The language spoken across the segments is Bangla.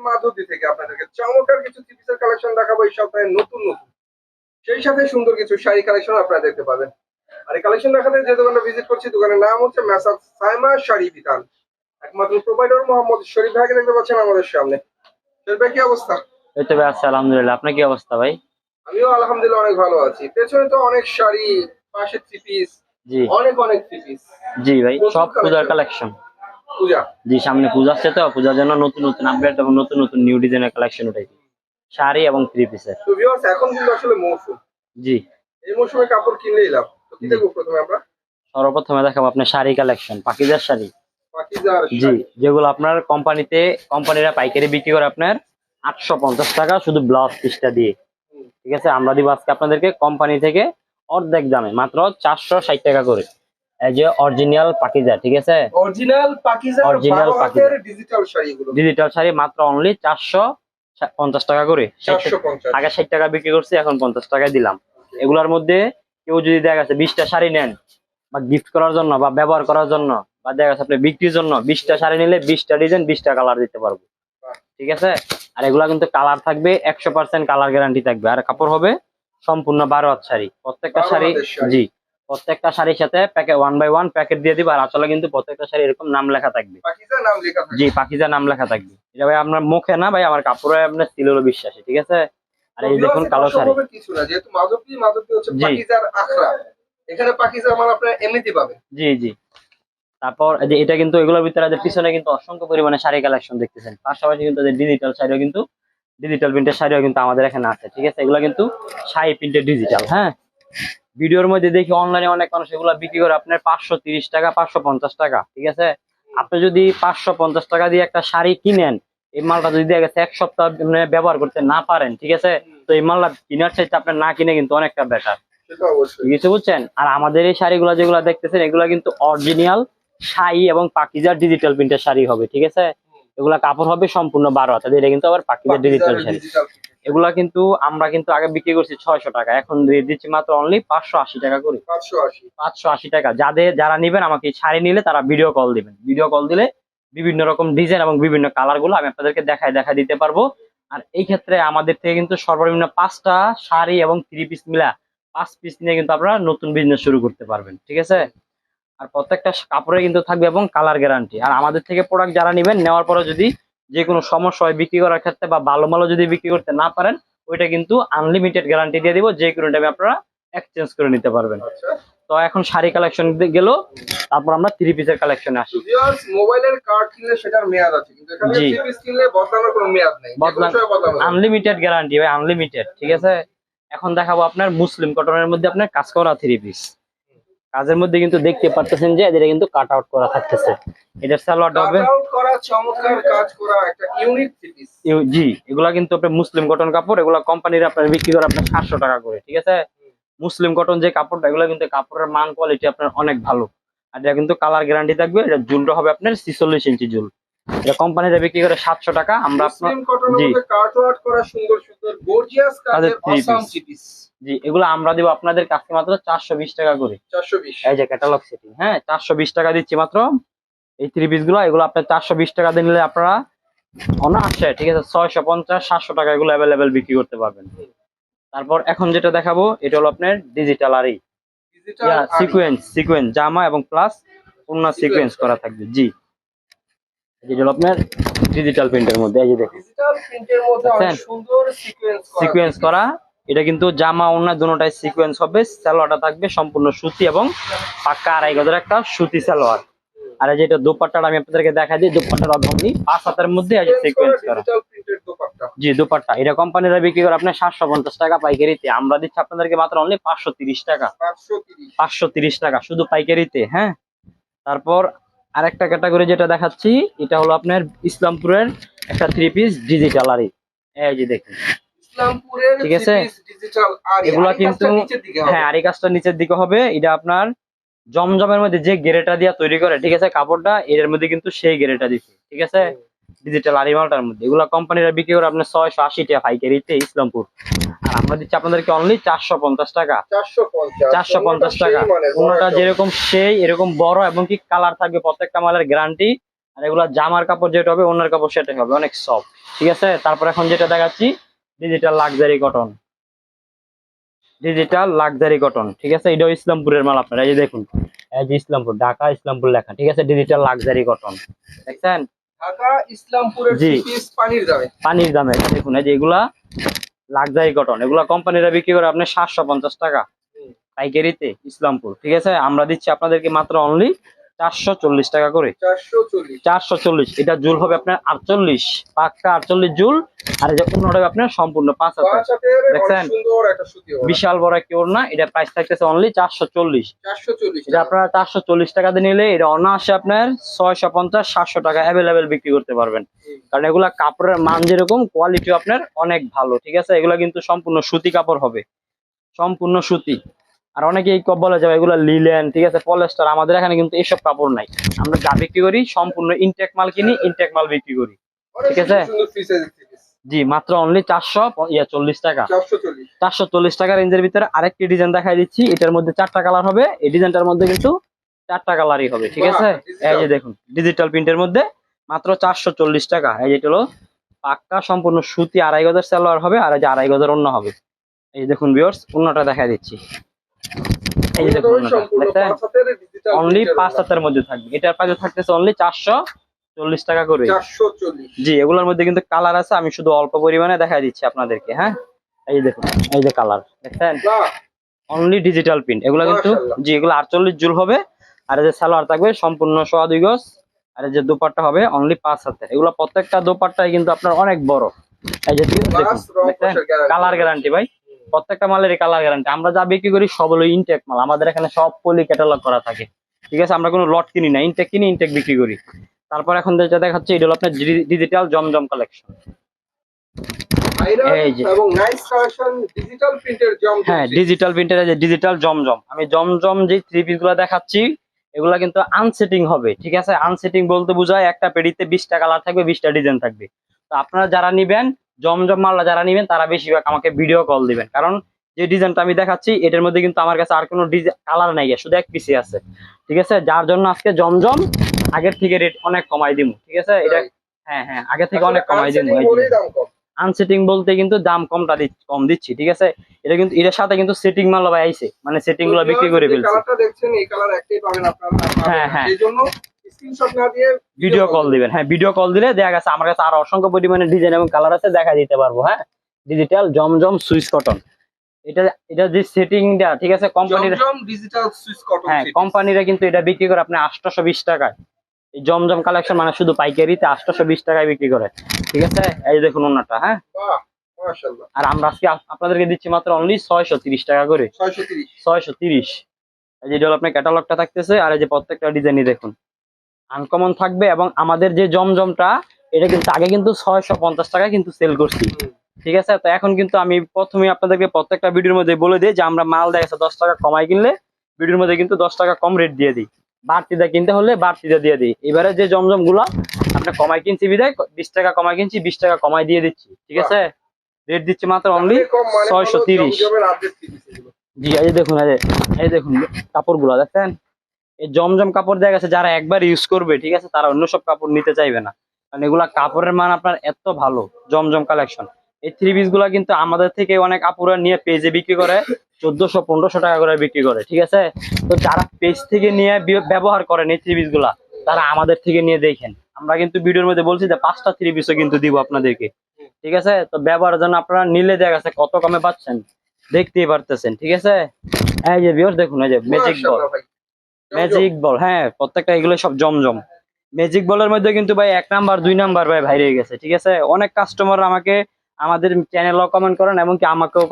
মাধবদী থেকে আপনাদেরকে চমৎকার কিছু থ্রি পিসের কালেকশন দেখাবো এই সপ্তাহে নতুন নতুন, সেই সাথে সুন্দর কিছু শাড়ি কালেকশন আপনারা দেখতে পাবেন। আর এই কালেকশন দেখাতে যে দোকানটা ভিজিট করছি, দোকানের নাম হচ্ছে মেসাজ সাইমা শাড়ি বিতান। একমাত্র প্রোভাইডার মোহাম্মদ শরীফ ভাইকে দেখতে পাচ্ছেন আমাদের সামনে। শরীফ ভাই, কি অবস্থা? এই তো ভাই আছি, আলহামদুলিল্লাহ। আপনার কি অবস্থা ভাই? আমিও আলহামদুলিল্লাহ অনেক ভালো আছি। পেছনে তো অনেক শাড়ি, পাশে থ্রি পিস, জি অনেক অনেক থ্রি পিস। জি ভাই, প্রচুর সব পূজার collection। কালেকশন। পূজা। জি, সামনে পূজা আসছে, তো পূজার জন্য নতুন নতুন আপডেট এবং নতুন নতুন নিউ ডিজাইনের কালেকশন উঠাইছি, শাড়ি এবং থ্রি পিসের। তো ভিউয়ার্স, এখন কিন্তু আসলে মৌসুম। জি এই মৌসুমে কাপড় কিনলেই লাভ। তো কি জি। দেখবো প্রথমে আমরা? সর্বপ্রথমে দেখাবো আপনার শাড়ি কালেকশন, পাকিজার শাড়ি। পাকিজার জি, শাড়ি। যেগুলো আপনার কোম্পানিরা পাইকারি বিক্রি করে আপনার 850 টাকা শুধু ব্লাউজ পিসটা দিয়ে। ঠিক আছে, আমরা দিব আজকে আপনাদেরকে কোম্পানি থেকে অর্ধেক দামে মাত্র 460 টাকা করে। এই যে অরিজিনাল পাকিজা, ঠিক আছে, অরিজিনাল পাকিজার Original 12 হাতের ডিজিটাল শাড়িগুলো। ডিজিটাল শাড়ি মাত্র অনলি 450 টাকা করে। 450। আগে 60 টাকা বিক্রি করছি, এখন 50 টাকায় দিলাম। এগুলার মধ্যে কেউ যদি দেখা গেছে 20টা শাড়ি নেন, বা গিফট করার জন্য বা ব্যবহার করার জন্য, বা দেখা গেছে আপনি বিক্রির জন্য 20টা শাড়ি নিলে 20টা ডিজাইন 20টা কালার দিতে পারবো। ঠিক আছে, আর এগুলা কিন্তু কালার থাকবে 100% কালার গ্যারান্টি থাকবে। আর কাপড় হবে সম্পূর্ণ 12 হাত শাড়ি। প্রত্যেকটা 12 শাড়ি, হাতের শাড়ি। জি, প্রত্যেকটা শাড়ির সাথে প্যাকেট 1 বাই 1 প্যাকেট দিয়ে দিব। আর আসলে কিন্তু প্রত্যেকটা শাড়ি এরকম নাম লেখা থাকবে। পাকিজার নাম লেখা থাকে। জি, পাকিজা নাম লেখা থাকবে। এটা ভাই আপনার মুখে না ভাই, আমার কাপড়ে আপনার সিল হলো বিশ্বাসী। ঠিক আছে, আর এই দেখুন কালো শাড়ি। অসম্ভবের কিছু না, যেহেতু মাধবদী হচ্ছে জি। পাকিজার আখড়া। এখানে পাকিজার মাল আপনারা এমনিতে পাবেন। জি জি। তারপর এই যে এটা কিন্তু এগুলোর ভিতরে যে পিছনে কিন্তু অসংখ্য পরিমাণে শাড়ি কালেকশন দেখতেছেন। পাশাপাশি কিন্তু ডিজিটাল শাড়িও কিন্তু, ডিজিটাল প্রিন্টের শাড়িও কিন্তু আমাদের এখানে আছে। ঠিক আছে, এগুলো কিন্তু শাড়ি প্রিন্টের ডিজিটাল। হ্যাঁ, ভিডিওর মধ্যে দেখি অনলাইনে অনেক মানুষ এগুলো বিক্রি করে আপনার 530 টাকা, 550 টাকা। ঠিক আছে, আপনি যদি 550 টাকা দিয়ে একটা শাড়ি কিনেন, এই মালটা যদি দেখা গেছে এক সপ্তাহ ব্যবহার করতে না পারেন, ঠিক আছে, তো এই মালটা কিনার চাইতে আপনার না কিনে কিন্তু অনেকটা বেটার। সেটা অবশ্যই। ঠিক আছে, বুঝছেন? আর আমাদের এই শাড়িগুলো যেগুলো দেখতেছেন, এগুলো কিন্তু অরিজিনাল শাড়ি এবং পাকিজার ডিজিটাল প্রিন্টের শাড়ি হবে। ঠিক আছে, এগুলা কাপড় হবে সম্পূর্ণ 12 হাত। এটা কিন্তু আবার পাকিজার ডিজিটাল শাড়ি। এগুলা কিন্তু আমরা কিন্তু আগে বিক্রি করছি 600 টাকা, এখন দিয়ে দিচ্ছি মাত্র অনলি 580 টাকা করে। 580 টাকা। যারা নিবেন, আমাকে শাড়ি নিলে তারা ভিডিও কল দিবেন। ভিডিও কল দিলে বিভিন্ন রকম ডিজাইন এবং বিভিন্ন কালার গুলো আমি আপনাদেরকে দেখা দিতে পারবো। আর এই ক্ষেত্রে আমাদের থেকে কিন্তু সর্বনিম্ন 5টা শাড়ি এবং 3 পিস মিলা 5 পিস নিয়ে কিন্তু আপনারা নতুন বিজনেস শুরু করতে পারবেন। ঠিক আছে, আর প্রত্যেকটা কাপড়ে কিন্তু থাকবে এবং কালার গ্যারান্টি। আর আমাদের থেকে প্রোডাক্ট যারা নেবেন, নেওয়ার পরে যদি যে কোনো সমস্যা হয় বিক্রি করার ক্ষেত্রে, বা ভালো মালও যদি বিক্রি করতে না পারেন, ওইটা কিন্তু আনলিমিটেড গ্যারান্টি দিয়ে দিব, যে কোনো টাইমে আপনারা এক্সচেঞ্জ করে নিতে পারবেন। তো এখন শাড়ি কালেকশন গেল, তারপর আমরা থ্রি পিসের কালেকশনে আসি। মোবাইলের কার্ড কিনলে সেটার মেয়াদ আছে, কিন্তু এখানে জি। থ্রি পিস কিনলে বদলানোর কোনো মেয়াদ নেই, আনলিমিটেড গ্যারান্টি ভাই, আনলিমিটেড। ঠিক আছে, এখন দেখাবো আপনার মুসলিম কটনের মধ্যে আপনার কাজ করা থ্রি পিস। কাজের মধ্যে কিন্তু দেখতে পারতেছেন যে এদের কিন্তু কাট আউট করা থাকতেছে। এটার সালোয়ারটা হবে কাট আউট করা, চমৎকার কাজ করা একটা ইউনিক থ্রি পিস। জি, এগুলা কিন্তু আপনার মুসলিম কটন কাপড়। এগুলা কোম্পানির আপনার বিক্রি করে আপনার 700 টাকা করে। ঠিক আছে, মুসলিম কটন যে কাপড়টা, এগুলো কিন্তু কাপড়ের মান কোয়ালিটি আপনার অনেক ভালো। আর এটা কিন্তু কালার গ্যারান্টি থাকবে। এটা জুলটা হবে আপনার 46 ইঞ্চি জুল। এটা কোম্পানিরা বিক্রি করে 700 টাকা। আমরা আপনার মুসলিম কটনের জি মধ্যে কাট আউট করা সুন্দর সুন্দর গর্জিয়াস কাজের three awesome piece। Three piece. জি, এগুলো আমরা দিব আপনাদের কাছে মাত্র 420 টাকা করে। 420। এই যে ক্যাটালগ সেটিং, হ্যাঁ, 420 টাকা দিচ্ছি মাত্র এই থ্রি পিস গুলো। এগুলো আপনার 420 টাকা দিয়ে নিলে আপনারা অনায়াসে, ঠিক আছে, 650 700 টাকা এগুলো অ্যাভেলেবেল বিক্রি করতে পারবেন। তারপর এখন যেটা দেখাবো, এটা হলো আপনার ডিজিটাল আরি, সিকোয়েন্স জামা এবং প্লাস অন্য সিকোয়েন্স করা থাকবে। জি, যেটা হলো আপনার ডিজিটাল প্রিন্টের মধ্যে। এই যে দেখুন, ডিজিটাল প্রিন্টের মধ্যে অনেক সুন্দর সিকোয়েন্স করা। এটা কিন্তু জামা ওড়না দুটোটাই সিকোয়েন্স হবে। সালোয়ারটা থাকবে সম্পূর্ণ সুতি এবং পাক্কা 2.5 গজের একটা সুতি সালোয়ার। আর এই যেটা দোপাট্টাটা আমি আপনাদেরকে দেখাই দিই। দোপাট্টার অধমনি 5 হাতের মধ্যে এই যে সিকোয়েন্স করা। ডিজিটাল প্রিন্টের দোপাট্টা। জি, দোপাট্টা এটা কোম্পানিরা বিক্রি করে আপনার 750 টাকা পাইকারিতে। আমরা দিচ্ছি আপনাদেরকে মাত্র অনলি 530 টাকা। 530 টাকা শুধু পাইকারিতে। হ্যাঁ, তারপর আরেকটা ক্যাটাগরি যেটা দেখাচ্ছি, এটা হলো আপনার ইসলামপুরের একটা থ্রি পিস ডিজিটাল আরি। এই যে দেখুন, ইসলামপুরের ঠিক আছে, ডিজিটাল আরি। এগুলা কিন্তু হ্যাঁ, আরি কাজটা নিচের দিকে হবে। এটা আপনার জমজমের মধ্যে যে গেরেটা দিয়া তৈরি করে, ঠিক আছে, কাপড়টা এর মধ্যে কিন্তু সেই গেরেটা দিচ্ছে। ঠিক আছে, ডিজিটাল আরি মালটার মধ্যে। এগুলা কোম্পানিরা বিক্রি করে আপনার 680 টাকা পাইকারিতে ইসলামপুর। আর আমরা দিচ্ছি আপনাদেরকে অনলি 450 টাকা। 450 টাকা। কোনটা যেরকম সেই এরকম বড় এবং কি কালার থাকবে, প্রত্যেকটা মালের গ্যারান্টি। আর এগুলা জামার কাপড় যেটা হবে ওনার কাপড় সেটাই হবে, অনেক সফট। ঠিক আছে, তারপর এখন যেটা দেখাচ্ছি digital luxury cotton, digital luxury cotton. ঠিক আছে, এটাও ইসলামপুরের মাল আপনারা এই যে দেখুন, এই যে ইসলামপুর, ঢাকা ইসলামপুর লেখা। ঠিক আছে, ডিজিটাল লাক্সারি কটন দেখছেন, ঢাকা ইসলামপুরের জি। 3 পিস পানির দামে। পানির দামে দেখুন, এই যে এগুলা লাক্সারি কটন, এগুলা কোম্পানিরা বিক্রি করে আপনার 750 টাকা পাইকারিতে ইসলামপুর। ঠিক আছে, আমরা দিচ্ছি আপনাদেরকে মাত্র অনলি 440 টাকা করে। 440। 440, এটা জুল হবে আপনার 48, পাক্কা 48 জুল। আর এই যে অন্যটা হবে আপনার সম্পূর্ণ 5 হাজার। পাঁচ হাতের দেখছেন? অনেক সুন্দর একটা সুতি ওড়না। বিশাল বড় একটি ওড়না, এটা প্রাইস থাকতেছে অনলি 440। 440 এটা আপনারা 440 টাকা দিয়ে নিলে এটা অনায়াসে আপনার 650-700 টাকা অ্যাভেলেবেল বিক্রি করতে পারবেন। কারণ এগুলা কাপড়ের মান যেরকম, কোয়ালিটি আপনার অনেক ভালো। ঠিক আছে, এগুলা কিন্তু সম্পূর্ণ সুতি কাপড় হবে, সম্পূর্ণ সুতি। আর অনেকেই বলে যাবে এগুলো লিলেন, ঠিক আছে, পলিস্টার। আমাদের এখানে কিন্তু এইসব কাপড় নাই, আমরা যা বিক্রি করি সম্পূর্ণ ইনটেক মাল কিনি, ইনটেক মাল বিক্রি করি। অনেক ঠিক আছে, সুন্দর ফ্রি সাইজের থ্রি পিস। জি, মাত্র অনলি 440 টাকা। 440। 440 টাকা রেঞ্জের ভিতরে আরেকটি ডিজাইন দেখাই দিচ্ছি। এটার মধ্যে 4টা কালার হবে, এই ডিজাইনটার মধ্যে কিন্তু 4টা কালারই হবে। ঠিক আছে, বাহ, এই যে দেখুন ডিজিটাল প্রিন্টের মধ্যে মাত্র 440 টাকা। এই যেটা হলো পাক্কা সম্পূর্ণ সুতি, 2.5 গজের সালোয়ার হবে, আর এই যে 2.5 গজের ওড়না হবে। এই যে দেখুন ভিউয়ার্স, ওড়নাটা দেখাই দিচ্ছি। এই যে দেখুন ওড়নাটা, সম্পূর্ণ দেখছেন? 5 হাতের ডিজিটাল অনলি 5 হাতের মধ্যে থাকবে। এটার প্রাইস থাকতেছে অনলি 440 টাকা করে। 440। জি, এগুলোর মধ্যে কিন্তু কালার আছে, আমি শুধু অল্প পরিমাণে দেখাই দিচ্ছি আপনাদেরকে। হ্যাঁ, এই যে দেখুন, এই যে কালার দেখছেন, বাহ, অনলি ডিজিটাল প্রিন্ট। এগুলো কিন্তু, মাশাআল্লাহ। জি, এগুলো 48 জুল হবে। আর এই যে সালোয়ার থাকবে সম্পূর্ণ 2.5 গজ। আর এই যে দোপাট্টা হবে অনলি 5 হাতের। এগুলো প্রত্যেকটা দোপাট্টাই কিন্তু আপনার অনেক বড়। এই যে দেখুন, প্লাস রং দেখছেন? কোষের গ্যারান্টি। কালার গ্যারান্টি ভাই, প্রত্যেকটা মালেরই কালার গ্যারান্টি। আমরা যা বিক্রি করি সব হলো ইনটেক মাল, আমাদের এখানে সব পলি ক্যাটালগ করা থাকে। ঠিক আছে, আমরা কোনো লট কিনি না, ইনটেক কিনি, ইনটেক বিক্রি করি। তারপর এখন যেটা দেখাচ্ছি এটা হলো আপনার ডিজিটাল জমজম কালেকশন। ভাইরাল এই যে, এবং নাইস কালেকশন ডিজিটাল প্রিন্টের জমজম। হ্যাঁ, ডিজিটাল প্রিন্টের যে ডিজিটাল জমজম, আমি জমজম যে থ্রি পিস গুলো দেখাচ্ছি এগুলা কিন্তু আনসেটিং হবে। ঠিক আছে, আনসেটিং বলতে বোঝায় একটা পেডিতে 20টা কালার থাকবে, 20টা ডিজাইন থাকবে। তো আপনারা যারা নিবেন জমজম মাল্লা, যারা নিবেন তারা বেশিরভাগ আমাকে ভিডিও কল দিবেন, কারণ যে ডিজাইনটা আমি দেখাচ্ছি এটার মধ্যে কিন্তু আমার কাছে আর কোনো কালার নাই, শুধু এক পিসই আছে। ঠিক আছে, যার জন্য আজকে জমজম আগের থেকে রেট অনেক কমাই দিব। ঠিক আছে, এটা হ্যাঁ হ্যাঁ আগের থেকে অনেক কমাই দিব। বলেই দাম কম। আনসেটিং বলতে কিন্তু দাম কম দিচ্ছি। ঠিক আছে, এটা কিন্তু এটার সাথে কিন্তু সেটিং মাল ভাই আইছে, মানে সেটিং গুলো বিক্রি করে ফেলছি। কালারটা দেখছেন, এই কালার একটাই পাবেন আপনারা। হ্যাঁ, হ্যাঁ। এইজন্য স্ক্রিনশট না দিয়ে ভিডিও কল দিবেন। হ্যাঁ, ভিডিও কল দিলে দেখা গেছে আমার কাছে আরো অসংখ্য পরিমাণে ডিজাইন এবং কালার আছে, দেখা দিতে পারবো। হ্যাঁ, ডিজিটাল জমজম সুইস কটন, এটা এটা যে সেটিংটা, ঠিক আছে, কোম্পানির, জমজম ডিজিটাল সুইস কটন। হ্যাঁ, কোম্পানিরা কিন্তু এটা বিক্রি করে আপনি 820 টাকায়। এই জমজম কালেকশন মানে শুধু পাইকারিতে 820 টাকায় বিক্রি করে। ঠিক আছে, এই যে দেখুন ওনাটা। হ্যাঁ, বাহ, মাশাআল্লাহ। আর আমরা আজকে আপনাদেরকে দিচ্ছি মাত্র অনলি 630 টাকা করে। 630। 630। এই যে এটা হলো আপনার ক্যাটালগটা থাকতেছে, আর এই যে প্রত্যেকটা ডিজাইনই দেখুন আনকমন থাকবে। এবং আমাদের যে জমজমটা এটা কিন্তু আগে কিন্তু 650 টাকায় কিন্তু সেল করছি। ঠিক আছে, তো এখন কিন্তু আমি প্রথমে আপনাদেরকে প্রত্যেকটা ভিডিওর মধ্যে বলে দিই যে আমরা মাল দেখা যাচ্ছে 10 টাকা কমাই কিনলে ভিডিওর মধ্যে কিন্তু 10 টাকা কম রেট দিয়ে দিই, বাড়তিটা কিনতে হলে বাড়তিটা দিয়ে দিই। এবারে যে জমজম গুলা আপনি কমাই কিনছি বিদায় 20 টাকা কমাই কিনছি, 20 টাকা কমাই দিয়ে দিচ্ছি। ঠিক আছে, রেট দিচ্ছি মাত্র অনলি 630। জমজমের আপডেট থ্রি পিস এগুলো। জি, এই দেখুন, এই দেখুন কাপড়গুলো দেখেন, এই জমজম কাপড় দেখা গেছে যারা একবার ইউজ করবে, ঠিক আছে, তারা অন্য সব কাপড় নিতে চাইবে না, কারণ এগুলা কাপড়ের মান আপনার এত ভালো। জমজম কালেকশন এই থ্রি পিস গুলা কিন্তু আমাদের থেকে অনেক আপুরা নিয়ে পেজে বিক্রি করে 1400-1500 টাকা করে বিক্রি করে। ঠিক আছে, তো যারা পেজ থেকে নিয়ে ব্যবহার করেন এই থ্রি পিস গুলা, তারা আমাদের থেকে নিয়ে দেখেন। আমরা কিন্তু ভিডিওর মধ্যে বলছি যে 5টা থ্রি পিসও কিন্তু দিব আপনাদেরকে। ঠিক আছে, তো ব্যবহারের জন্য আপনারা নিলে দেখা গেছে কত কমে পাচ্ছেন দেখতেই পারতেছেন। ঠিক আছে, এই যে ভিউয়ার্স দেখুন, এই যে ম্যাজিক বল, মাশাআল্লাহ ভাই। ম্যাজিক বল, হ্যাঁ, প্রত্যেকটা এগুলো সব জমজম। ম্যাজিক বলের মধ্যে কিন্তু ভাই 1 নাম্বার 2 নাম্বার ভাই বাইরে গেছে। ঠিক আছে, অনেক কাস্টমার আমাকে আমাদের চ্যানেলও কমেন্ট করেন, এমনকি আমাকেও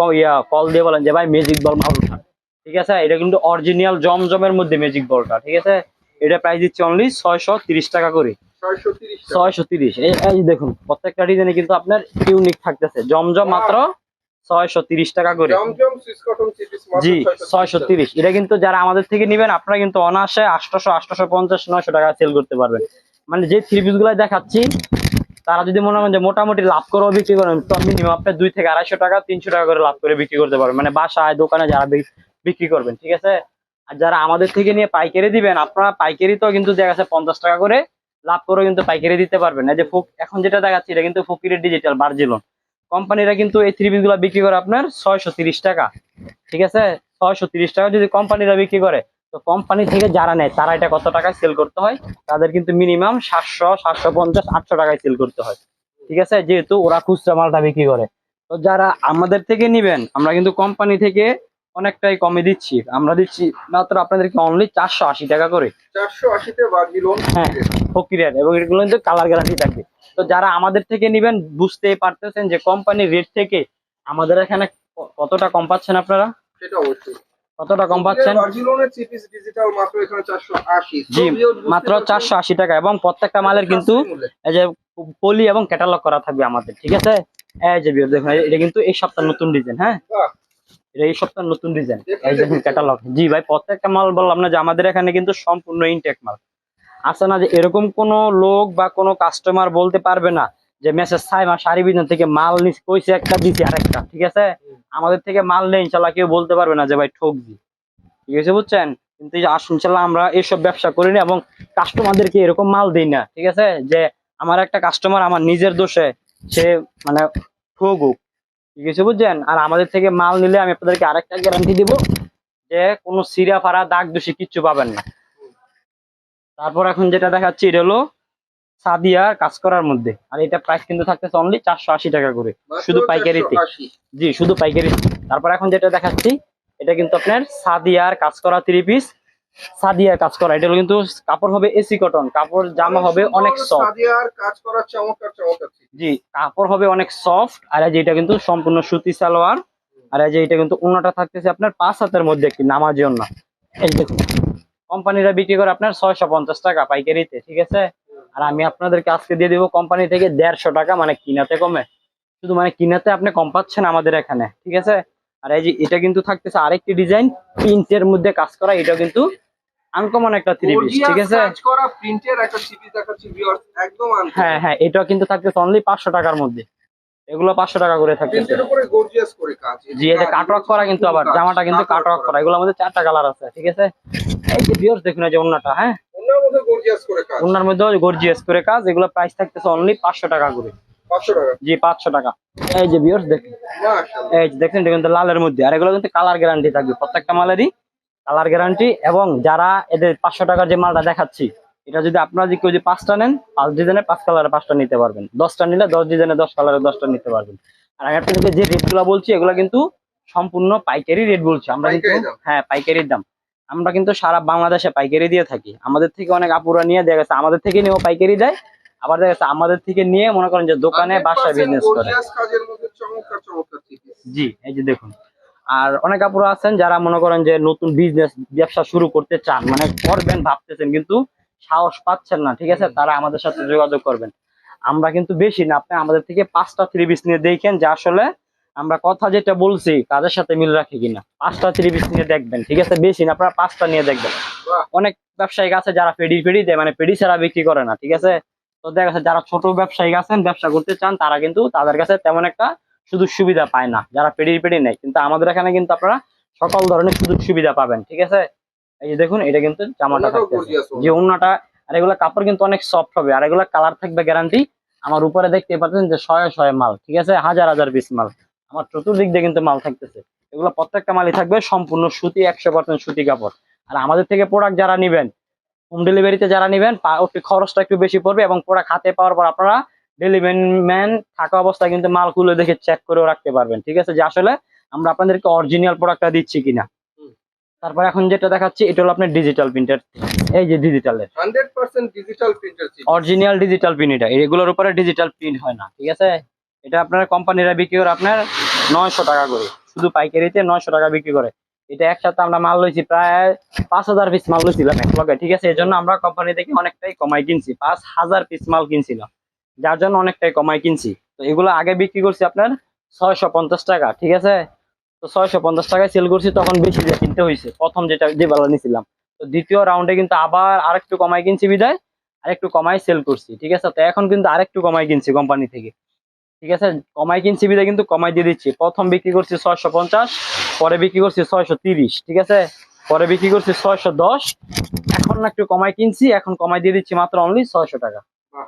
কল দিয়ে বলেন যে ভাই ম্যাজিক বল মাল উঠান। ঠিক আছে, এটা কিন্তু অরিজিনাল জমজমের মধ্যে ম্যাজিক বলটা। ঠিক আছে, এটা প্রাইস দিচ্ছি অনলি 630 টাকা করে। 630 টাকা। 630। এই দেখুন প্রত্যেকটা ডিজাইনে কিন্তু আপনার ইউনিক থাকতেছে। জমজম মাত্র 630 টাকা করে। জমজম সুইস কটন থ্রি পিস মাত্র জি, 630 টাকা। 630। এটা কিন্তু যারা আমাদের থেকে নিবেন আপনারা কিন্তু অনায়াসে 850-900 টাকা সেল করতে পারবেন। মানে যে থ্রি পিস গুলাই দেখাচ্ছি তারা যদি মনে করেন যে মোটামুটি লাভ করেও বিক্রি করেন, তো মিনিমাম আপনার 2 থেকে 250 টাকা 300 টাকা করে লাভ করে বিক্রি করতে পারবেন, মানে বাসায় দোকানে যারা বিক্রি করবেন। ঠিক আছে, আর যারা আমাদের থেকে নিয়ে পাইকারি দিবেন, আপনারা পাইকারি তো কিন্তু দেখা গেছে 50 টাকা করে লাভ করে কিন্তু পাইকারি দিতে পারবেন। এই যে এখন যেটা দেখাচ্ছি এটা কিন্তু ফকিরের ডিজিটাল বার্জিলন। কোম্পানিরা কিন্তু এই 3 পিস গুলা বিক্রি করে আপনার 630 টাকা, ঠিক আছে। 630 টাকা যদি কোম্পানিরা বিক্রি করে, তো কোম্পানি থেকে যারা নেয় তারা এটা কত টাকায় সেল করতে হয়, তাদের কিন্তু মিনিমাম 700, 750, 800 টাকায় সেল করতে হয়, ঠিক আছে, যেহেতু ওরা খুচরা মালটা বিক্রি করে। তো যারা আমাদের থেকে নিবেন, আমরা কিন্তু কোম্পানি থেকে অনেকটাই কমে দিচ্ছি। আমরা দিচ্ছি মাত্র আপনাদেরকে অনলি 480 টাকা করে। 480 তে বার্জিলন। হ্যাঁ, ফকিরের, এবং এগুলো কিন্তু কালার গ্যারান্টি থাকবে। তো যারা আমাদের থেকে নিবেন বুঝতেই পারতেছেন যে কোম্পানির রেট থেকে আমাদের এখানে কতটা কম পাচ্ছেন আপনারা, সেটা অবশ্যই। কতটা কম পাচ্ছেন। বার্জিলনের 3 পিস ডিজিটাল মাত্র এখানে 480। জি, মাত্র 480 টাকা, এবং প্রত্যেকটা মালের কিন্তু এই যে পলি এবং ক্যাটালগ করা থাকবে আমাদের, ঠিক আছে। এই যে ভিউয়ার দেখুন, এটা কিন্তু এই সপ্তাহ নতুন ডিজাইন। হ্যাঁ, এটা এই সপ্তাহ নতুন ডিজাইন, এই দেখুন ক্যাটালগ। জি ভাই, প্রত্যেকটা মাল বললাম না যে আমাদের এখানে কিন্তু সম্পূর্ণ ইনটেক মাল আছে না, যে এরকম কোন লোক বা কোনো কাস্টমার বলতে পারবে না যে মেসেজ সাইমা শাড়ি বিজন থেকে মাল নিচ কইছে একটা দিছি আরেকটা, ঠিক আছে। আমাদের থেকে মাল নেই ইনশাল্লাহ কেউ বলতে পারবে না যে ভাই ঠকছি, ঠিক আছে, বুঝছেন। কিন্তু আসুন ইনশাল্লাহ আমরা এইসব ব্যবসা করি না, এবং কাস্টমারদেরকে এরকম মাল দিই না, ঠিক আছে, যে আমার একটা কাস্টমার আমার নিজের দোষে সে মানে ঠকুক, ঠিক আছে, বুঝছেন। আর আমাদের থেকে মাল নিলে আমি আপনাদেরকে আরেকটা গ্যারান্টি দিব যে কোনো সিরা ফাড়া দাগ দোষী কিচ্ছু পাবেন না। তারপর এখন যেটা দেখাচ্ছি এটা হলো সাদিয়ার কাজ করার মধ্যে, আর এটা প্রাইস কিন্তু থাকতেছে অনলি 480 টাকা করে, শুধু পাইকারিতে। জি, শুধু পাইকারি। তারপর এখন যেটা দেখাচ্ছি এটা কিন্তু আপনার সাদিয়ার কাজ করা 3 পিস, সাদিয়ার কাজ করা। এটা কিন্তু কাপড় হবে এসি কটন, কাপড় জামা হবে অনেক সফট। সাদিয়ার কাজ করা চমৎকার চমৎকার। জি, কাপড় হবে অনেক সফট। আর এই যে এটা কিন্তু সম্পূর্ণ সুতি সালোয়ার। আর এই যে এটা কিন্তু ওন্নাটা থাকতেছে আপনার 5 হাতের মধ্যে, একটি নামাজি ওন্না। এই দেখুন, কোম্পানিরা বিক্রি করে আপনার 650 টাকা পাইকারিতে, ঠিক আছে। আর আমি আপনাদেরকে আজকে দিয়ে দিব কোম্পানি থেকে 150 টাকা, মানে কিনাতে কমে, শুধু মানে কিনাতে আপনি কম পাচ্ছেন আমাদের এখানে, ঠিক আছে। আর এই যে এটা কিন্তু থাকতেছে আরেকটি ডিজাইন প্রিন্টের মধ্যে কাজ করা, এটা কিন্তু আনকমন একটা 3 পিস, ঠিক আছে। কাজ করা প্রিন্টের একটা 3 পিস দেখাচ্ছি ভিউয়ার্স, একদম আনকমন। হ্যাঁ হ্যাঁ, এটা কিন্তু থাকতেছে অনলি 500 টাকার মধ্যে, এগুলো 500 টাকা করে থাকতেছে। প্রিন্টের উপরে গর্জিয়াস করে কাজ। জি, এটা কাটওয়ার্ক করা, কিন্তু আবার জামাটা কিন্তু কাটওয়ার্ক করা। এগুলোর মধ্যে 4টা কালার আছে, ঠিক আছে। এই যে ভিউয়ার্স দেখুন, এই যে ওন্নাটা, হ্যাঁ, ওন্নার মধ্যে গর্জিয়াস করে কাজ। ওন্নার মধ্যে গর্জিয়াস করে কাজ। এগুলো প্রাইস থাকতেছে অনলি 500 টাকা করে। 500 টাকা। জি, 500 টাকা। এই যে ভিউয়ার্স দেখুন, মাশাআল্লাহ, এই যে দেখেন, এটা কিন্তু লালের মধ্যে। আর এগুলো কিন্তু কালার গ্যারান্টি থাকবে, প্রত্যেকটা মালেরই কালার গ্যারান্টি। এবং যারা এদের 500 টাকার যে মালটা দেখাচ্ছি, এটা যদি আপনারা যে কেউ যদি 5টা নেন, 5 ডিজাইনের 5 কালারে 5টা নিতে পারবেন। 10টা নিলে 10 ডিজাইনের 10 কালারে 10টা নিতে পারবেন। আর আমি আপনাদেরকে যে রেটগুলো বলছি এগুলো কিন্তু সম্পূর্ণ পাইকারি রেট বলছি আমরা, কিন্তু হ্যাঁ পাইকারির দাম। আমরা কিন্তু সারা বাংলাদেশে পাইকারি দিয়ে থাকি। আমাদের থেকে অনেক আপুরা নিয়ে দেখা গেছে আমাদের থেকে নিয়েও পাইকারি দেয়, আবার দেখা গেছে আমাদের থেকে নিয়ে মনে করেন যে দোকানে বাসায় বিজনেস করে। গর্জিয়াস কাজের মধ্যে চমৎকার চমৎকার 3 পিস। জি, এই যে দেখুন। আর অনেক আপুরা আছেন যারা মনে করেন যে নতুন বিজনেস ব্যবসা শুরু করতে চান, মানে করবেন ভাবতেছেন কিন্তু সাহস পাচ্ছেন না, ঠিক আছে, তারা আমাদের সাথে যোগাযোগ করবেন। আমরা কিন্তু বেশি না, আপনি আমাদের থেকে 5টা 3 পিস নিয়ে দেখেন যে আসলে আমরা কথা যেটা বলছি কাদের সাথে মিল রাখি কিনা। 5টা 3 পিস নিয়ে দেখবেন, ঠিক আছে, বেশি না, আপনারা 5টা নিয়ে দেখবেন। অনেক ব্যবসায়িক আছে যারা পেডি দেয়, মানে পেডি ছাড়া বিক্রি করে না, ঠিক আছে। তো দেখা যাচ্ছে যারা ছোট ব্যবসায়িক আছেন, ব্যবসা করতে চান, তারা কিন্তু তাদের কাছে তেমন একটা সুযোগ সুবিধা পায় না যারা পেডি নেয়। কিন্তু আমাদের এখানে কিন্তু আপনারা সকল ধরনের সুযোগ সুবিধা পাবেন, ঠিক আছে। এই যে দেখুন, এটা কিন্তু জামাটা থাকবে, যে ওন্নাটা। আর এগুলা কাপড় কিন্তু অনেক সফট হবে, আর এগুলা কালার থাকবে গ্যারান্টি। আমার উপরে দেখতে পাচ্ছেন যে 100 মাল, ঠিক আছে, হাজার হাজার পিস মাল আমার চতুর্দিক দিয়ে কিন্তু মাল থাকতেছে। এগুলো প্রত্যেকটা মালই থাকবে সম্পূর্ণ সুতি, 100% সুতি কাপড়। আর আমাদের থেকে প্রোডাক্ট যারা নিবেন, হোম ডেলিভারিতে যারা নিবেন, খরচটা একটু বেশি পড়বে, এবং প্রোডাক্ট হাতে পাওয়ার পর আপনারা ডেলিভারি ম্যান থাকা অবস্থায় কিন্তু মাল খুলে দেখে চেক করেও রাখতে পারবেন, ঠিক আছে, যে আসলে আমরা আপনাদেরকে অরিজিনাল প্রোডাক্টটা দিচ্ছি কিনা। তারপর এখন যেটা দেখাচ্ছি এটা হলো আপনার ডিজিটাল প্রিন্টার। এই যে ডিজিটালের 100% digital printer, original digital print, এটা এগুলোর উপরে ডিজিটাল প্রিন্ট হয় না, ঠিক আছে। এটা আপনার কোম্পানিরা বিক্রি করে আপনার 900 টাকা করে, শুধু পাইকারিতে 900 টাকা বিক্রি করে। এটা একসাথে আমরা মাল লইছি প্রায় 5000 পিস মাল লইছিলাম এক লগে, ঠিক আছে। এই জন্য আমরা কোম্পানি থেকে অনেকটাই কমাই কিনছি, 5000 পিস মাল কিনছিলাম, যার জন্য অনেকটাই কমাই কিনছি। তো এগুলো আগে বিক্রি করছি আপনার 650 টাকা, ঠিক আছে। তো 650 টাকায় সেল করছি, তখন বেশি দিয়ে কিনতে হয়েছে প্রথম যে বেলা নিয়েছিলাম। তো দ্বিতীয় রাউন্ডে কিন্তু আবার আরেকটু কমাই কিনছি বিদায় আরেকটু কমাই সেল করছি, ঠিক আছে। তো এখন কিন্তু আরেকটু কমাই কিনছি কোম্পানি থেকে, ঠিক আছে, কমাই কিনছি বিদায় কিন্তু কমাই দিয়ে দিচ্ছি। প্রথম বিক্রি করছি 650, পরে বিক্রি করছি 630, ঠিক আছে, পরে বিক্রি করছি 610, এখন সামান্য একটু কমাই কিনছি, এখন কমাই দিয়ে দিচ্ছি মাত্র অনলি 600 টাকা। বাহ।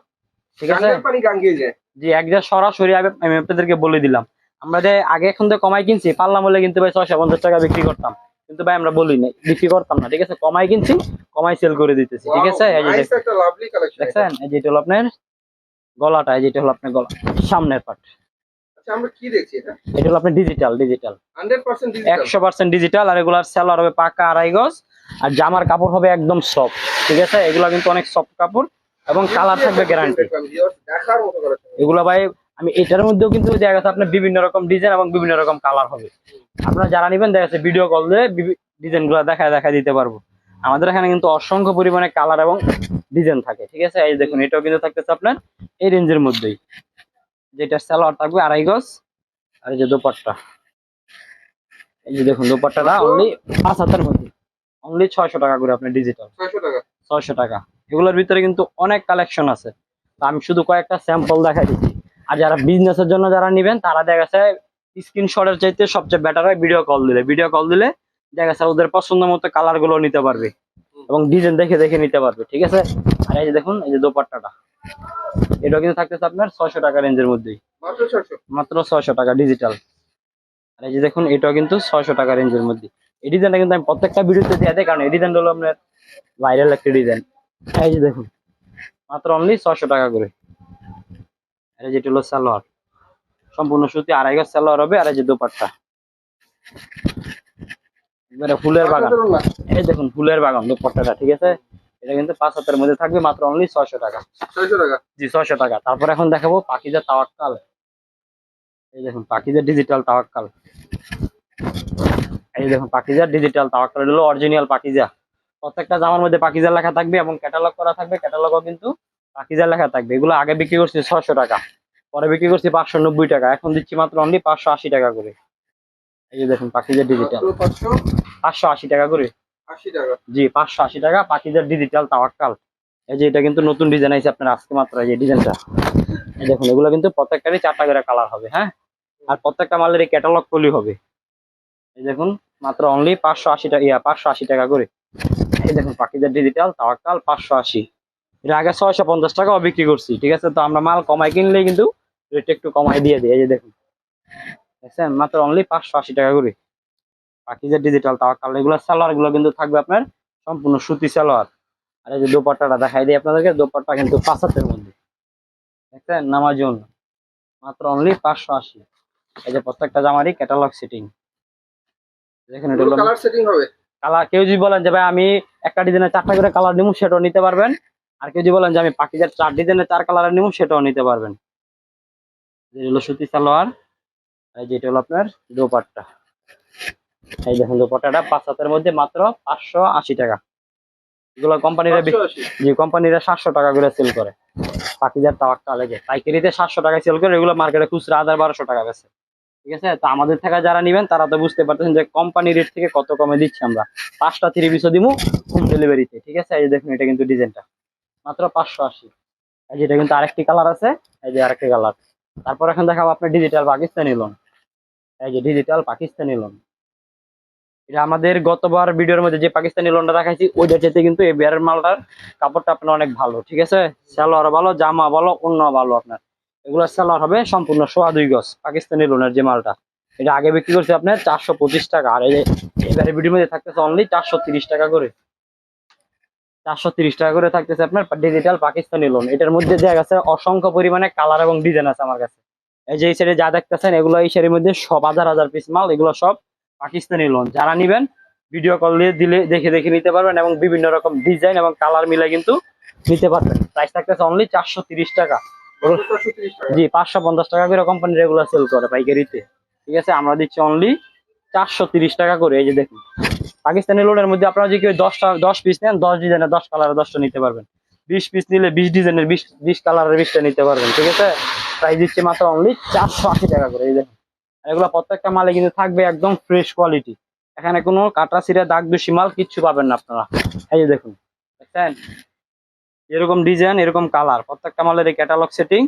ঠিক আছে, গাঙ্গের পানি গাঙ্গিয়ে যায়। জি একদম সরাসরি আমি আপনাদেরকে বলে দিলাম। আমরা যে আগে এখন তো কমাই কিনছি, পারলাম বলে কিন্তু ভাই 650 টাকা বিক্রি করতাম, কিন্তু ভাই আমরা বলি না, বিক্রি করতাম না। ঠিক আছে, কমাই কিনছি, কমাই সেল করে দিতেছি। ঠিক আছে, এই যে নাইস একটা লাভলি কালেকশন। দেখছেন, এই যেটা হলো আপনার গলাটা, এই যেটা হলো আপনার গলা সামনের পার্ট। আচ্ছা আমরা কি দেখছি এটা? এটা হলো আপনার ডিজিটাল 100% ডিজিটাল। 100% ডিজিটাল। আর এগুলার সেলার হবে পাকা 2.5 গজ, আর জামার কাপড় হবে একদম সফট। ঠিক আছে, এগুলা কিন্তু অনেক সফট কাপড় এবং কালার থাকবে গ্যারান্টি। দেখার মতো কালেকশন এগুলা ভাই আমি এটার মধ্যেও কিন্তু দেখা গেছে আপনার বিভিন্ন রকম ডিজাইন এবং বিভিন্ন রকম কালার হবে। আপনারা যারা নিবেন দেখা যাচ্ছে ভিডিও কল দিয়ে ডিজাইন গুলো দেখা দিতে পারবো। আমাদের এখানে কিন্তু অসংখ্য পরিমাণে কালার এবং ডিজাইন থাকে। ঠিক আছে, এই দেখুন এটাও কিন্তু থাকতেছে আপনার এই রেঞ্জের মধ্যেই, যেটা সালোয়ার থাকবে 2.5 গজ, আর এই যে দোপাট্টা, এই যে দেখুন দোপাট্টাটা অনলি 5 হাতের মধ্যে, অনলি 600 টাকা করে আপনার ডিজিটাল। 600 টাকা। 600 টাকা। এগুলোর ভিতরে কিন্তু অনেক কালেকশন আছে, তো আমি শুধু কয়েকটা স্যাম্পল দেখাই দিচ্ছি। আর যারা বিজনেসের জন্য যারা নিবেন তারা দেখা গেছে স্ক্রিনশটের চাইতে সবচেয়ে বেটার হয় ভিডিও কল দিলে। ভিডিও কল দিলে দেখা গেছে ওদের পছন্দ মতো কালার গুলো নিতে পারবে এবং ডিজাইন দেখে দেখে নিতে পারবে। ঠিক আছে, আর এই যে দেখুন এই যে দোপাট্টাটা, এটা কিন্তু থাকতেছে আপনার 600 টাকা রেঞ্জের মধ্যেই, মাত্র 600। মাত্র 600 টাকা ডিজিটাল। আর এই যে দেখুন এটাও কিন্তু 600 টাকা রেঞ্জের মধ্যে। এই ডিজাইনটা কিন্তু আমি প্রত্যেকটা ভিডিওতে দিয়ে দেয়, কারণ এই ডিজাইনটা হলো আপনার ভাইরাল একটা ডিজাইন। এই যে দেখুন মাত্র অনলি 600 টাকা করে। আর এই যেটা হলো সালোয়ার, সম্পূর্ণ সুতি 2.5 গজ সালোয়ার হবে। আর এই যে দোপাট্টা একবারে ফুলের বাগান, এই দেখুন ফুলের বাগান দোপাট্টাটা। ঠিক আছে, এটা কিন্তু 5 হাতের মধ্যে থাকবে, মাত্র অনলি 600 টাকা। 600 টাকা। জি 600 টাকা। তারপর এখন দেখাবো পাকিজা তাওয়াক্কাল। এই দেখুন পাকিজা ডিজিটাল তাওয়াক্কাল, এই দেখুন পাকিজা ডিজিটাল তাওয়াক্কাল, এটা হলো অরিজিনাল পাকিজা। প্রত্যেকটা জামার মধ্যে পাকিজা লেখা থাকবে এবং ক্যাটালগ করা থাকবে, ক্যাটালগও কিন্তু পাকিজা লেখা থাকবে। এগুলো আগে বিক্রি করছি 600 টাকা, পরে বিক্রি করছি 590 টাকা, এখন দিচ্ছি মাত্র অনলি 580 টাকা করে। এই যে দেখুন পাকিজা ডিজিটাল মাত্র 580 টাকা করে। 580 টাকা। জি 580 টাকা পাকিজা ডিজিটাল তাওয়াক্কাল। এই যে এটা কিন্তু নতুন ডিজাইন আছে আপনার আজকে মাত্র, এই যে ডিজাইনটা এই দেখুন। এগুলো কিন্তু প্রত্যেকটারই 4টা করে কালার হবে, হ্যাঁ, আর প্রত্যেকটা মালের এই ক্যাটালগ কলি হবে। এই দেখুন মাত্র অনলি 580 টাকা, 580 টাকা করে। এই দেখুন পাকিজা ডিজিটাল তাওয়াক্কাল 580। এটা আগে 650 টাকাও বিক্রি করছি। ঠিক আছে, তো আমরা মাল কমাই কিনলেই কিন্তু রেট একটু কমাই দিয়ে দিই। এই যে দেখুন দেখছেন মাত্র অনলি 580 টাকা করে পাকিজা ডিজিটাল তাওয়াক্কাল। এগুলো সালোয়ার গুলো কিন্তু থাকবে আপনার সম্পূর্ণ সুতি সালোয়ার। আর এই যে দোপাট্টাটা দেখাই দিই আপনাদেরকে, দোপাট্টা কিন্তু 5 হাতের মধ্যে, দেখছেন নামাজুন, মাত্র অনলি 580। এই যে প্রত্যেকটা জামারই ক্যাটালগ সেটিং দেখেন। এটা হলো কালার সেটিং হবে। কালার, কেউ যদি বলেন যে ভাই আমি একটা ডিজাইনের 4টা করে কালার নিবো, সেটাও নিতে পারবেন। আর কেউ যদি বলেন যে আমি পাকিজার 4 ডিজাইনের 4 কালারের নিবো, সেটাও নিতে পারবেন। এই হলো সুতি সালোয়ার, এই যেটা হলো আপনার দোপাট্টা। এই দেখুন দোপাট্টাটা 5 হাতের মধ্যে মাত্র 580 টাকা। এগুলো কোম্পানিরা, 580। যে কোম্পানিরা 700 টাকা করে সেল করে। পাকিজার তাওয়াক্কাল এই যে পাইকারিতে 700 টাকায় সেল করে, এগুলো মার্কেটে খুচরা 1200 টাকা বেচে। ঠিক আছে, তো আমাদের থেকে যারা নিবেন তারা তো বুঝতে পারতেছেন যে কোম্পানি রেট থেকে কত কমে দিচ্ছি আমরা। 5টা 3 পিসও দিমু হোম ডেলিভারিতে। ঠিক আছে, এই যে দেখুন এটা কিন্তু ডিজাইনটা মাত্র 580। এই যে এটা কিন্তু আরেকটি কালার আছে, এই যে আরেকটি কালার। তারপর এখন দেখাবো আপনার ডিজিটাল পাকিস্তানি লোন। এই যে ডিজিটাল পাকিস্তানি লোন, এটা আমাদের গতবার ভিডিওর মধ্যে যে পাকিস্তানি লোনটা দেখাইছি ওইটা চাইতে কিন্তু এই বিয়ারের মালটার কাপড়টা আপনার অনেক ভালো। ঠিক আছে, সালোয়ার ভালো, জামা ভালো, অন্য ভালো। আপনার এগুলো সালোয়ার হবে সম্পূর্ণ 2.25 গজ পাকিস্তানি লোনের যে মালটা, এটা আগে বিক্রি করছে আপনার 425 টাকা। আর এবারে ভিডিওর মধ্যে থাকতেছে অনলি 430 টাকা করে। 430 টাকা করে থাকতেছে আপনার ডিজিটাল পাকিস্তানি লোন। এটার মধ্যে দেখা গেছে অসংখ্য পরিমাণে কালার এবং ডিজাইন আছে আমার কাছে। এই যে এই সাইডে যা দেখতেছেন এগুলো এই শাড়ির মধ্যে সব হাজার হাজার পিস মাল, এগুলো সব পাকিস্তানি লোন। যারা নিবেন ভিডিও কল দিয়ে দিলে দেখে দেখে নিতে পারবেন এবং বিভিন্ন রকম ডিজাইন এবং কালার মিলে কিন্তু নিতে পারবেন। প্রাইস থাকতেছে অনলি 430 টাকা। 430 টাকা। জি 550 টাকা করে কোম্পানি রেগুলার সেল করে পাইকারিতে। ঠিক আছে, আমরা দিচ্ছি অনলি 430 টাকা করে। এই যে দেখুন পাকিস্তানি লোনের মধ্যে আপনারা যদি কেউ 10 পিস নেন, 10 ডিজাইনের 10 কালারের 10টা নিতে পারবেন। 20 পিস নিলে 20 ডিজাইনের 20 কালারের 20টা নিতে পারবেন। ঠিক আছে, প্রাইস দিচ্ছি মাত্র অনলি 480 টাকা করে। এই দেখুন এগুলো প্রত্যেকটা মালে কিন্তু থাকবে একদম ফ্রেশ কোয়ালিটি। এখানে কোনো কাটা ছিঁড়া দাগ দোষী মাল কিচ্ছু পাবেন না আপনারা। এই যে দেখুন দেখছেন এরকম ডিজাইন, এরকম কালার, প্রত্যেকটা মালের এই ক্যাটালগ সেটিং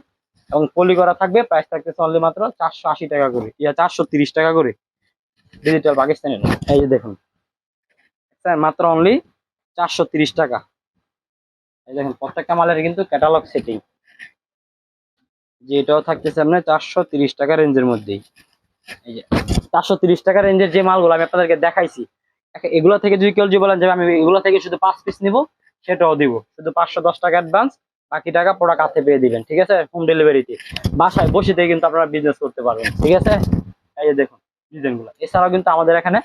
এবং পলি করা থাকবে। প্রাইস থাকতেছে অনলি মাত্র 480 টাকা করে, 430 টাকা করে ডিজিটাল পাকিস্তানি। এই যে দেখুন মাত্র অনলি 430 টাকা। এই দেখেন প্রত্যেকটা মালের কিন্তু ক্যাটালগ সেটিং, যে এটাও থাকতেছে আপনার 430 টাকা রেঞ্জের মধ্যেই। এই যে 430 টাকা রেঞ্জের যে মালগুলো আমি আপনাদেরকে দেখাইছি, এগুলো থেকে যদি কেউ যদি বলেন যে আমি এগুলো থেকে শুধু 5 পিস নিব, সেটাও দিব, শুধু 510 টাকা অ্যাডভান্স, বাকি টাকা প্রোডাক্ট হাতে পেয়ে দিবেন, ঠিক আছে, হোম ডেলিভারিতে। বাসায় বসে থেকে কিন্তু আপনারা বিজনেস করতে পারবেন, ঠিক আছে। এই যে দেখুন ডিজাইন গুলো, এছাড়াও কিন্তু আমাদের এখানে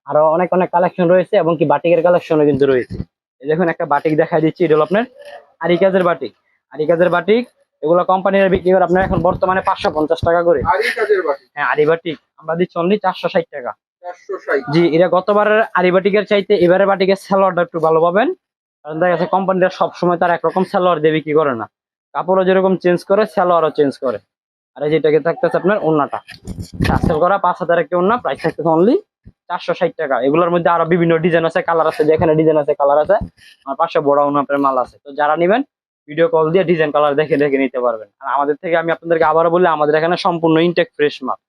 আরো অনেক অনেক কালেকশন রয়েছে, এবং কি বাটিকের কালেকশনও কিন্তু রয়েছে। এই দেখুন একটা বাটিক দেখাই দিচ্ছি, এটা হলো আপনার আরি কাজের বাটিক। আরি কাজের বাটিক এগুলো কোম্পানিরা বিক্রি করে আপনার এখন বর্তমানে 550 টাকা করে। আরি কাজের বাটি হ্যাঁ আরি বাটিক আমরা দিচ্ছি অনলি 460 টাকা। 460। জি, এটা গতবারের আরি বাটিকের চাইতে এবারে বাটিকের সালোয়ারটা একটু ভালো পাবেন, কারণ দেখা যাচ্ছে কোম্পানিরা সবসময় তার একরকম সালোয়ার দিয়ে বিক্রি করে না, কাপড়ও যেরকম চেঞ্জ করে সালোয়ারও চেঞ্জ করে। আর এই যেটাকে থাকতেছে আপনার ওন্নাটা টাসেল করা 5000 একটা ওন্না, প্রাইস থাকতেছে অনলি 460 টাকা। এগুলোর মধ্যে আরো বিভিন্ন ডিজাইন আছে, কালার আছে, যেখানে ডিজাইন আছে কালার আছে, আমার পাশে বড় ওন্না আপনার মাল আছে। তো যারা নেবেন ভিডিও কল দিয়ে ডিজাইন কালার দেখে দেখে নিতে পারবেন। আর আমাদের থেকে আমি আপনাদেরকে আবারও বলি, আমাদের এখানে সম্পূর্ণ ইনটেক ফ্রেশ মাল।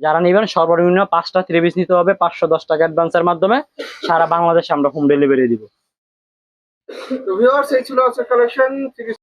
যারা নেবেন সর্বনিম্ন 5টা 3 পিস নিতে হবে 510 টাকা অ্যাডভান্সের মাধ্যমে, সারা বাংলাদেশে আমরা হোম ডেলিভারি দিব। তো ভিউয়ার্স এই ছিল আজকের কালেকশন।